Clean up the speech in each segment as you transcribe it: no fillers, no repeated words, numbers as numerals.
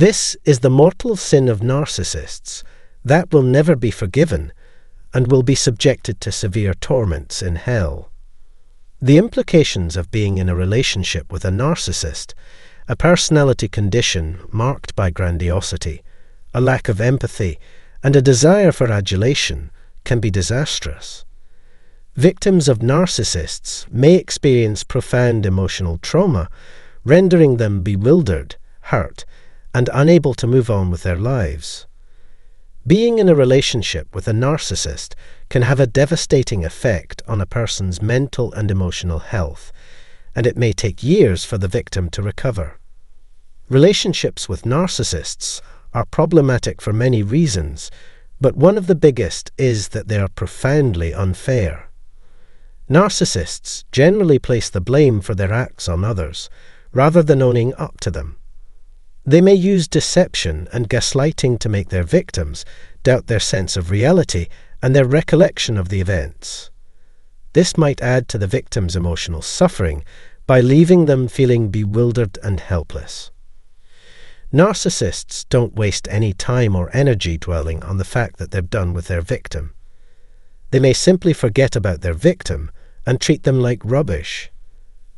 This is the mortal sin of narcissists that will never be forgiven and will be subjected to severe torments in hell. The implications of being in a relationship with a narcissist, a personality condition marked by grandiosity, a lack of empathy, and a desire for adulation, can be disastrous. Victims of narcissists may experience profound emotional trauma, rendering them bewildered, hurt, and unable to move on with their lives. Being in a relationship with a narcissist can have a devastating effect on a person's mental and emotional health, and it may take years for the victim to recover. Relationships with narcissists are problematic for many reasons, but one of the biggest is that they are profoundly unfair. Narcissists generally place the blame for their acts on others, rather than owning up to them. They may use deception and gaslighting to make their victims doubt their sense of reality and their recollection of the events. This might add to the victim's emotional suffering by leaving them feeling bewildered and helpless. Narcissists don't waste any time or energy dwelling on the fact that they're done with their victim. They may simply forget about their victim and treat them like rubbish.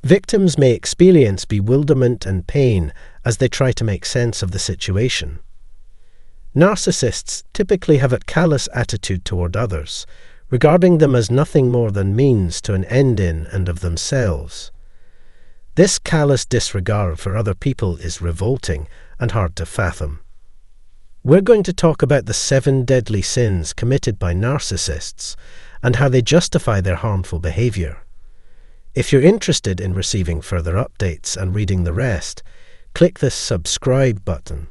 Victims may experience bewilderment and pain as they try to make sense of the situation. Narcissists typically have a callous attitude toward others, regarding them as nothing more than means to an end in and of themselves. This callous disregard for other people is revolting and hard to fathom. We're going to talk about the 7 deadly sins committed by narcissists and how they justify their harmful behavior. If you're interested in receiving further updates and reading the rest, click the subscribe button.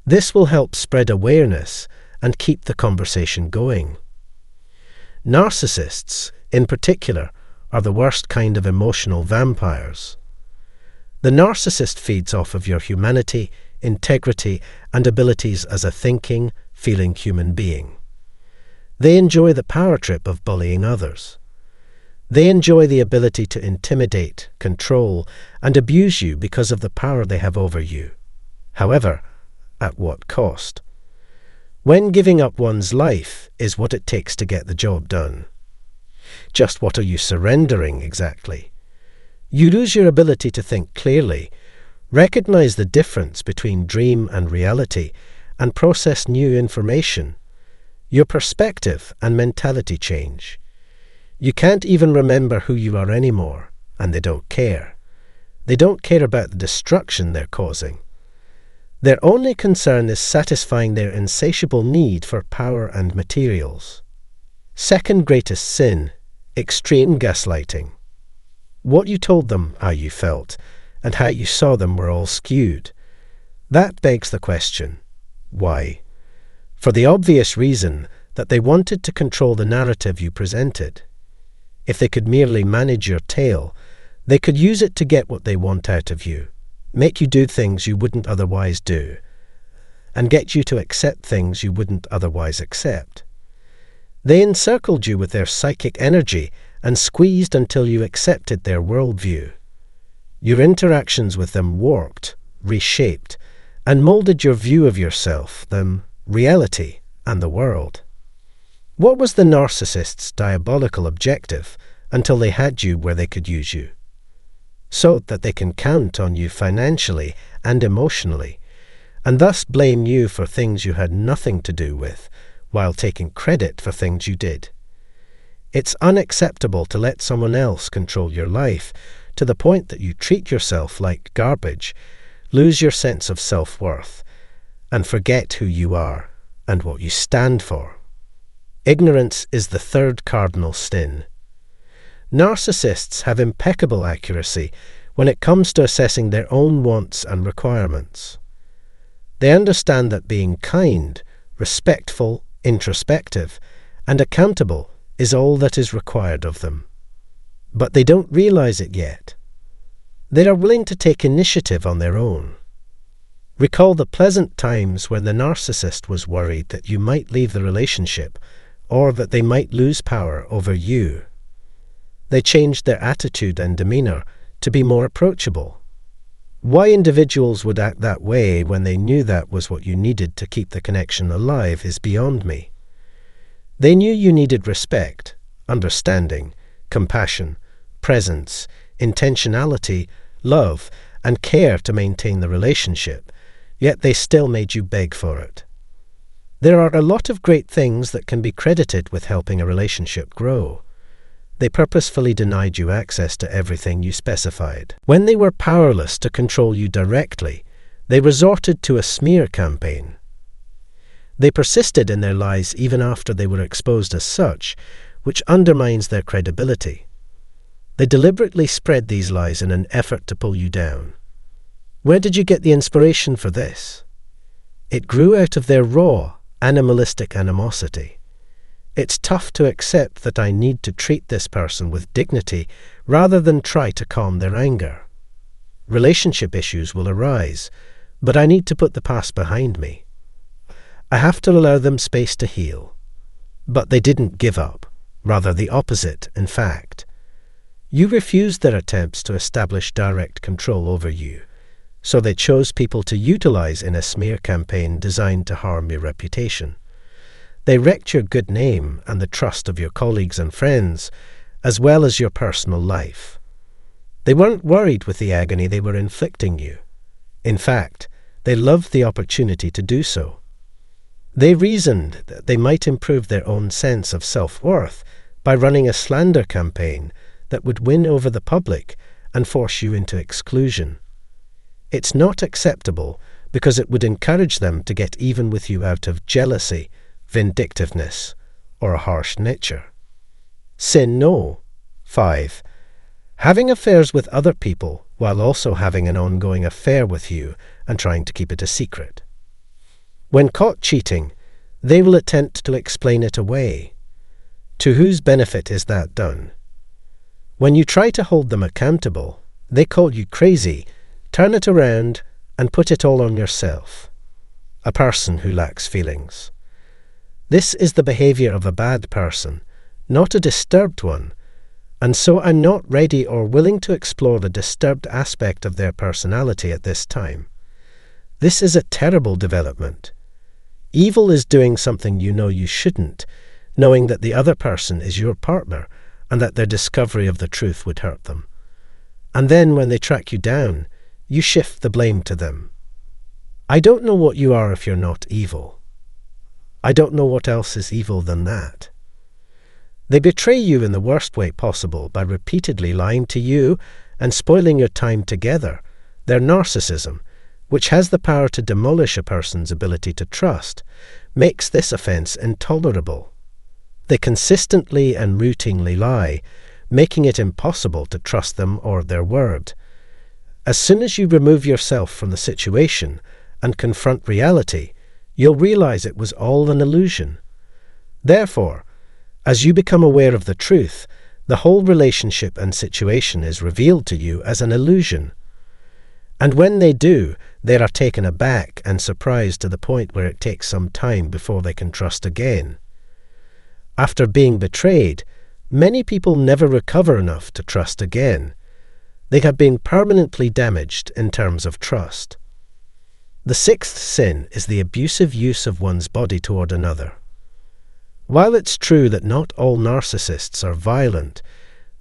This will help spread awareness and keep the conversation going. Narcissists, in particular, are the worst kind of emotional vampires. The narcissist feeds off of your humanity, integrity, and abilities as a thinking, feeling human being. They enjoy the power trip of bullying others. They enjoy the ability to intimidate, control, and abuse you because of the power they have over you. However, at what cost? When giving up one's life is what it takes to get the job done. Just what are you surrendering exactly? You lose your ability to think clearly, recognize the difference between dream and reality, and process new information. Your perspective and mentality change. You can't even remember who you are anymore, and they don't care. They don't care about the destruction they're causing. Their only concern is satisfying their insatiable need for power and materials. Second greatest sin, extreme gaslighting. What you told them, how you felt, and how you saw them were all skewed. That begs the question, why? For the obvious reason that they wanted to control the narrative you presented. If they could merely manage your tale, they could use it to get what they want out of you, make you do things you wouldn't otherwise do, and get you to accept things you wouldn't otherwise accept. They encircled you with their psychic energy and squeezed until you accepted their worldview. Your interactions with them warped, reshaped, and molded your view of yourself, them, reality, and the world. What was the narcissist's diabolical objective until they had you where they could use you? So that they can count on you financially and emotionally, and thus blame you for things you had nothing to do with, while taking credit for things you did. It's unacceptable to let someone else control your life to the point that you treat yourself like garbage, lose your sense of self-worth, and forget who you are and what you stand for. Ignorance is the 3rd cardinal sin. Narcissists have impeccable accuracy when it comes to assessing their own wants and requirements. They understand that being kind, respectful, introspective, and accountable is all that is required of them. But they don't realize it yet. They are willing to take initiative on their own. Recall the pleasant times when the narcissist was worried that you might leave the relationship or that they might lose power over you. They changed their attitude and demeanor to be more approachable. Why individuals would act that way when they knew that was what you needed to keep the connection alive is beyond me. They knew you needed respect, understanding, compassion, presence, intentionality, love, and care to maintain the relationship, yet they still made you beg for it. There are a lot of great things that can be credited with helping a relationship grow. They purposefully denied you access to everything you specified. When they were powerless to control you directly, they resorted to a smear campaign. They persisted in their lies even after they were exposed as such, which undermines their credibility. They deliberately spread these lies in an effort to pull you down. Where did you get the inspiration for this? It grew out of their raw, animalistic animosity. It's tough to accept that I need to treat this person with dignity rather than try to calm their anger. Relationship issues will arise, but I need to put the past behind me. I have to allow them space to heal. But they didn't give up, rather the opposite, in fact. You refused their attempts to establish direct control over you, so they chose people to utilize in a smear campaign designed to harm your reputation. They wrecked your good name and the trust of your colleagues and friends, as well as your personal life. They weren't worried with the agony they were inflicting you. In fact, they loved the opportunity to do so. They reasoned that they might improve their own sense of self-worth by running a slander campaign that would win over the public and force you into exclusion. It's not acceptable because it would encourage them to get even with you out of jealousy, vindictiveness, or a harsh nature. Sin no. 5. Having affairs with other people while also having an ongoing affair with you and trying to keep it a secret. When caught cheating, they will attempt to explain it away. To whose benefit is that done? When you try to hold them accountable, they call you crazy, turn it around, and put it all on yourself. A person who lacks feelings. This is the behavior of a bad person, not a disturbed one, and so I'm not ready or willing to explore the disturbed aspect of their personality at this time. This is a terrible development. Evil is doing something you know you shouldn't, knowing that the other person is your partner and that their discovery of the truth would hurt them. And then when they track you down, you shift the blame to them. I don't know what you are if you're not evil. I don't know what else is evil than that. They betray you in the worst way possible by repeatedly lying to you and spoiling your time together. Their narcissism, which has the power to demolish a person's ability to trust, makes this offence intolerable. They consistently and routinely lie, making it impossible to trust them or their word. As soon as you remove yourself from the situation and confront reality, you'll realize it was all an illusion. Therefore, as you become aware of the truth, the whole relationship and situation is revealed to you as an illusion. And when they do, they are taken aback and surprised to the point where it takes some time before they can trust again. After being betrayed, many people never recover enough to trust again. They have been permanently damaged in terms of trust. The sixth sin is the abusive use of one's body toward another. While it's true that not all narcissists are violent,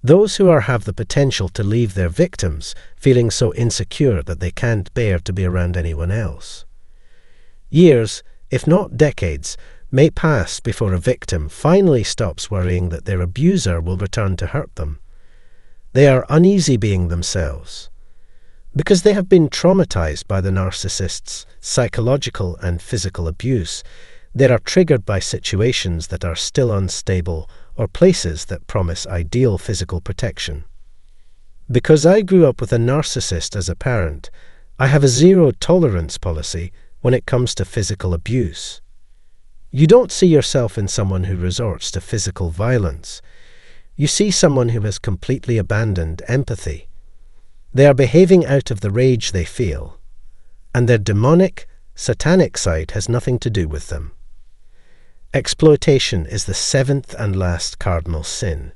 those who have the potential to leave their victims feeling so insecure that they can't bear to be around anyone else. Years, if not decades, may pass before a victim finally stops worrying that their abuser will return to hurt them. They are uneasy being themselves. Because they have been traumatized by the narcissist's psychological and physical abuse, they are triggered by situations that are still unstable or places that promise ideal physical protection. Because I grew up with a narcissist as a parent, I have a zero-tolerance policy when it comes to physical abuse. You don't see yourself in someone who resorts to physical violence. You see someone who has completely abandoned empathy. They are behaving out of the rage they feel, and their demonic, satanic side has nothing to do with them. Exploitation is the seventh and last cardinal sin.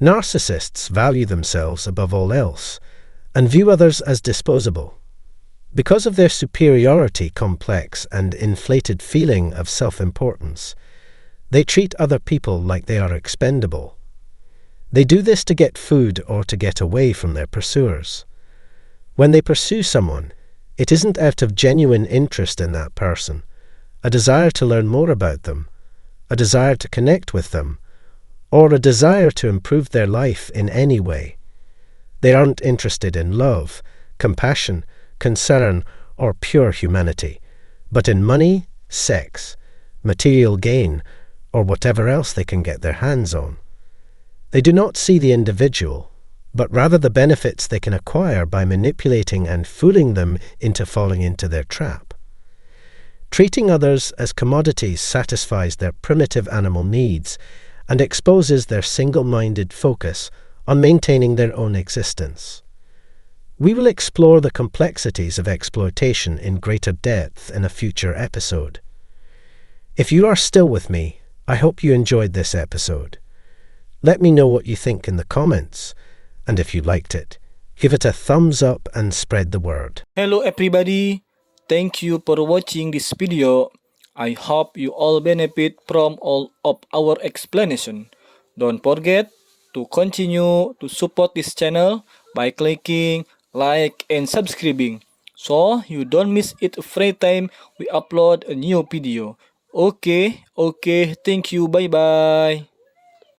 Narcissists value themselves above all else, and view others as disposable. Because of their superiority complex and inflated feeling of self-importance, they treat other people like they are expendable. They do this to get food or to get away from their pursuers. When they pursue someone, it isn't out of genuine interest in that person, a desire to learn more about them, a desire to connect with them, or a desire to improve their life in any way. They aren't interested in love, compassion, concern, or pure humanity, but in money, sex, material gain, or whatever else they can get their hands on. They do not see the individual, but rather the benefits they can acquire by manipulating and fooling them into falling into their trap. Treating others as commodities satisfies their primitive animal needs and exposes their single-minded focus on maintaining their own existence. We will explore the complexities of exploitation in greater depth in a future episode. If you are still with me, I hope you enjoyed this episode. Let me know what you think in the comments, and if you liked it, give it a thumbs up and spread the word. Hello everybody, thank you for watching this video. I hope you all benefit from all of our explanation. Don't forget to continue to support this channel by clicking like and subscribing so you don't miss it every time we upload a new video. Okay, thank you, bye bye.